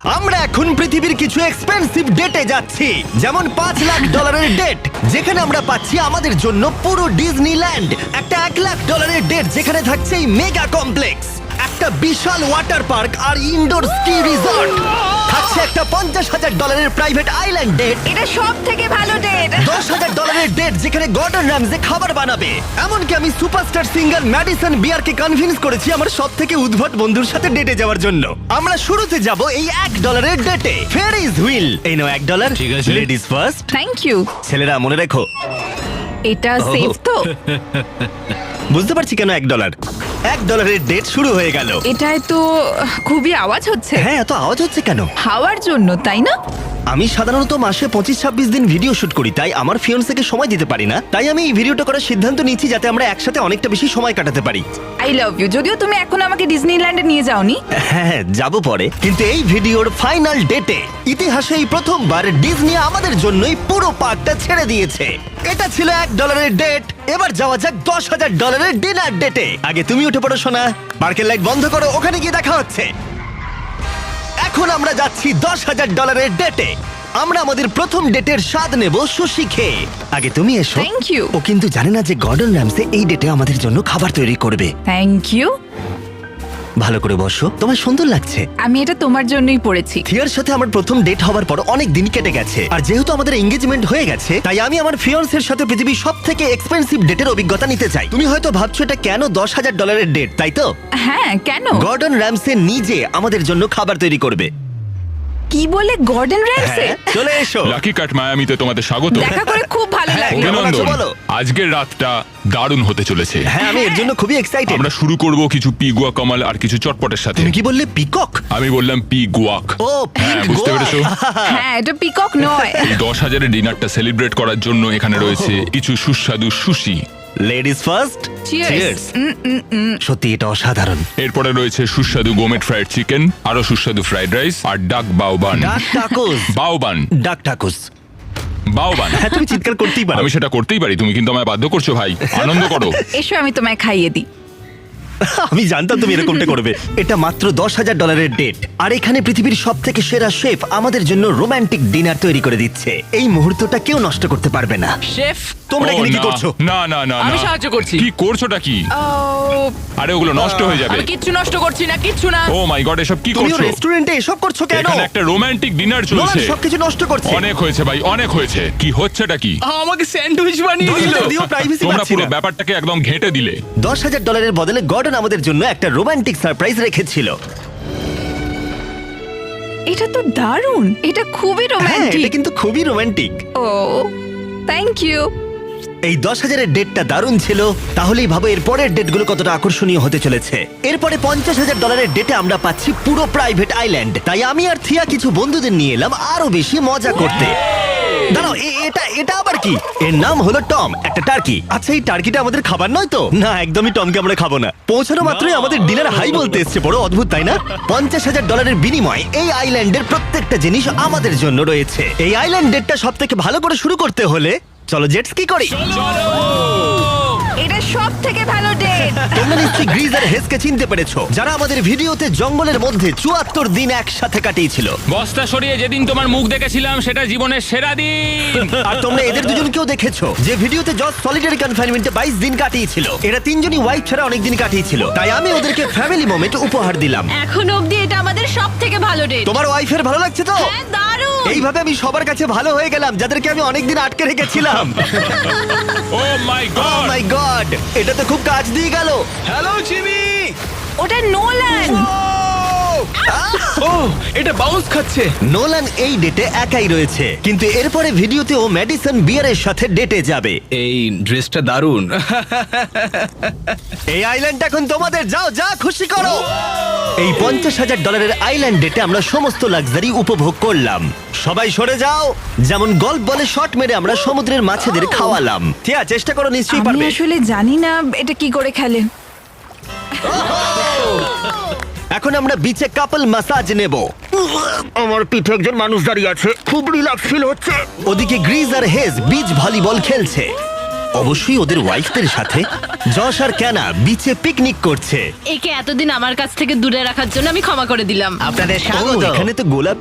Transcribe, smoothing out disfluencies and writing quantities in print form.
আমরা এখন পৃথিবীর কিছু এক্সপেন্সিভ ডেটে যাচ্ছি, যেমন $5 লাখ ডেট, যেখানে আমরা পাচ্ছি আমাদের জন্য পুরো ডিজনিল্যান্ড। একটা $1 লাখ ডেট, যেখানে থাকছে এই মেগা কমপ্লেক্স, একটা বিশাল ওয়াটার পার্ক আর ইনডোর স্কি রিসর্ট। থাকছে একটা $50,000 প্রাইভেট আইল্যান্ড ডেট, এটা সব থেকে ভালো ডেট। $10,000 ডেট, যেখানে গর্ডন র্যামজে খাবার বানাবে। এমনকি আমি সুপারস্টার সিঙ্গার ম্যাডিসন বিয়ারকে কনভিন্স করেছি আমার সব থেকে উদ্ভট বন্ধুর সাথে ডেটে যাওয়ার জন্য। আমরা শুরুতে যাব এই $1 ডেটে। ফেরিজ হুইল, এই নাও $1। ঠিক আছে। Ladies first. Thank you. ছেলেরা মনে রেখো, এটা সেফ তো? বুঝতে পারছি কেন $1 ডেট শুরু হয়ে গেল। এটায় তো খুবই আওয়াজ হচ্ছে। হ্যাঁ, এত আওয়াজ হচ্ছে কেন? হাওয়ার জন্য, তাই না? আমি সাধারণত মাসে 25-26 দিন ভিডিও শুট করি, তাই আমার ফিয়ন্সেকে সময় দিতে পারি না। তাই আমি এই ভিডিওটা করার সিদ্ধান্ত নিচ্ছি, যাতে আমরা একসাথে অনেকটা বেশি সময় কাটাতে পারি। I love you. যদিও তুমি এখন আমাকে ডিজনিল্যান্ডে নিয়ে যাওনি। হ্যাঁ, যাবো পরে। কিন্তু এই ভিডিওর ফাইনাল ডেটে ইতিহাসে এই প্রথমবার ডিজনি আমাদের জন্যই পুরো পার্কটা ছেড়ে দিয়েছে। এটা ছিল $1 ডেট। এবার যাওয়া যাক $10,000 ডিনার ডেটে। আগে তুমি উঠে পড়ো সোনা, পার্কের লাইট বন্ধ করো, ওখানে গিয়ে দেখা হচ্ছে। এখন আমরা যাচ্ছি $10,000 ডেটে। আমরা আমাদের প্রথম ডেটের স্বাদ নেব সুশি খেয়ে। আগে তুমি এসো। Thank you. ও কিন্তু জানে না যে গর্ডন র্যামসে এই ডেটে আমাদের জন্য খাবার তৈরি করবে। Thank you. ভালো করে বসো, তোমার সুন্দর লাগছে। আমি এটা তোমার জন্যই পড়েছি। থিয়ার সাথে আমার প্রথম ডেট হওয়ার পর অনেক দিন কেটে গেছে, আর যেহেতু আমাদের এঙ্গেজমেন্ট হয়ে গেছে, তাই আমি আমার ফিয়ান্সের সাথে পৃথিবীর সব থেকে এক্সপেন্সিভ ডেটের অভিজ্ঞতা নিতে চাই। তুমি হয়তো ভাবছো এটা কেন $10,000 ডেট, তাই তো? হ্যাঁ, কেন? গর্ডন র্যামসে নিজে আমাদের জন্য খাবার তৈরি করবে। কি বলে, গর্ডন র্যামসে? হ্যাঁ, চলে এসো। লাকি কাট মায়ামিতে তোমাদের স্বাগত। দেখা করে খুব ভালো হ্যাঁ, লাগলো। কেমন আছো অভিনন্দন। বলো? আজকের রাতটা দারুণ হতে চলেছে। হ্যাঁ, আমি এর জন্য খুবই এক্সাইটেড। আমরা শুরু করব কিছু পি গুয়া কামাল আর কিছু চটপটের সাথে। তুমি কি বললে, পিকক? আমি বললাম পি গুয়াক। ও, হ্যাঁ, পিক বুঝতে গোয়া। পেরেছো? হ্যাঁ, এটা পিকক নয়। এই 10,000-এর ডিনারটা সেলিব্রেট করার জন্য এখানে রয়েছে কিছু সুস্বাদু সুশি। Ladies first. Cheers. সত্যি এটা অসাধারণ। এরপরে রয়েছে সুস্বাদু গোমেট ফ্রাইড চিকেন, আরো সুস্বাদু ফ্রাইড রাইস আর ডাক বাউবান। ডাক টাকুস। বাউবান ডাক টাকুস। বাউবান। হ্যাঁ, তুমি চিৎকার করতেই পারো। আমি সেটা করতেই পারি, তুমি কিন্তু আমায় বাধ্য করছো ভাই। আনন্দ করো। এসো, আমি তোমায় খাইয়ে দিই। আমি জানতাম তুমি এরকমটা করবে। এটা মাত্র $10,000 ডেট, আর এখানে পৃথিবীর সব থেকে সেরা শেফ আমাদের জন্য রোমান্টিক ডিনার তৈরি করে দিচ্ছে। এই মুহূর্তটা কেউ নষ্ট করতে পারবে না। শেফ, তোমরা ও, এখানে কি না, করছো? না না না আমি না। সাহায্য করছি। কি করছোটা কি? ও, আরে ওগুলো নষ্ট হয়ে যাবে। আমি কিচ্ছু নষ্ট করছি না, কিচ্ছু না। ও মাই গড, এসব কি তুমি করছো? রেস্টুরেন্টে এসব করছো কেন? এখানে একটা রোমান্টিক ডিনার নোলান চলছে। সবকিছু নষ্ট করছে। অনেক হয়েছে ভাই, অনেক হয়েছে। কি হচ্ছেটা কি? আমাকে স্যান্ডউইচ বানিয়ে দিল। যদিও প্রাইভেসি তোমরা পাচ্ছি পুরো না। ব্যাপারটাকে একদম ঘেঁটে দিলে। $10,000 বদলে গর্ডন আমাদের জন্য একটা রোমান্টিক সারপ্রাইজ রেখেছিল। এটা তো দারুণ। এটা খুবই হ্যাঁ, রোমান্টিক। এটা কিন্তু খুবই রোমান্টিক। O, thank you. এই 10,000-এর ডেটটা দারুণ ছিল, তাহলেই ভাবো এর পরের ডেটগুলো কতটা আকর্ষণীয় হতে চলেছে। এরপরে $50,000 ডেটে আমরা পাচ্ছি পুরো প্রাইভেট আইল্যান্ড। তাই আমি আর থিয়া কিছু বন্ধুদের নিয়ে এলাম আরো বেশি মজা করতে। দাঁড়াও, এটা আবার কি? এর নাম হলো টম, একটা টার্কি। আচ্ছা, এই টার্কিটা আমাদের খাবার নয় তো? না, একদমই টমকে আমরা খাবো না। পৌঁছানো মাত্রই আমাদের ডিনার হাই বলতে এসছে। বড় অদ্ভুত, তাই না? $50,000 বিনিময়ে এই আইল্যান্ডের প্রত্যেকটা জিনিস আমাদের জন্য রয়েছে। এই আইল্যান্ড ডেটটা সব থেকে ভালো করে শুরু করতে হলে চলো জেট স্কি করি। এটা সব থেকে ভালো ডেট। তোমরা নিশ্চয়ই গ্রিজ আর হেসকে চিনতে পেরেছো, যারা আমাদের ভিডিওতে জঙ্গলের মধ্যে 74 দিন একসাথে কাটিয়েছিল। বস্তা সরিয়ে যেদিন তোমার মুখ দেখেছিলাম সেটা জীবনের সেরা দিন। আর তোমরা এদের দুজনকেও দেখেছো, যে ভিডিওতে জজ সলিটারি কনফাইনমেন্টে 22 দিন কাটিয়েছিল। এরা তিনজনই ওয়াইফ ছাড়া অনেক দিন কাটিয়েছিল, তাই আমি ওদেরকে ফ্যামিলি মোমেন্ট উপহার দিলাম। এখন অবধি এটা আমাদের সব থেকে ভালো ডেট। তোমার ওয়াইফের ভালো লাগছে তো? হ্যাঁ, দারুণ। এইভাবে আমি সবার কাছে ভালো হয়ে গেলাম, যাদেরকে আমি অনেকদিন আটকে রেখেছিলাম। ও মাই ও গড। মাই গড, এটা তো খুব কাজ দিয়ে গেল। Hello Jimmy. ওটা নোলান। ও, এটা বাউন্স খাচ্ছে। নোলান এই ডেটে একাই রয়েছে, কিন্তু এরপরে ভিডিওতে ও ম্যাডিসন বিয়ারের সাথে ডেটে যাবে। এই ড্রেসটা দারুণ। এই আইল্যান্ড এখন তোমাদের, যাও যা খুশি করো। এই $50,000 আইল্যান্ড ডেটে আমরা সমস্ত লাক্সারি উপভোগ করলাম। সবাই সরে যাও। যেমন গল্ফ বলে শট মেরে আমরা সমুদ্রের মাছেদের খাওয়ালাম। ঠিক আছে, চেষ্টা করো, নিশ্চয়ই আমি পারবে। আসলে জানি না এটা কি করে খেলে। এখন আমরা বিচে কাপল ম্যাসাজ নেব। আমার পিঠে একজন মানুষ দাঁড়িয়ে আছে, খুব রিল্যাক্স ফিল হচ্ছে। ওদিকে গ্রিজ আর হেজ বিচ ভলিবল খেলছে। অবশ্যই ওদের ওয়াইফদের সাথে। যশ আর ক্যানা বিচে পিকনিক করছে। একে এতদিন আমার কাছ থেকে দূরে রাখার জন্য আমি ক্ষমা করে দিলাম। আপনাদের ও, স্বাগত। এখানে তো গোলাপের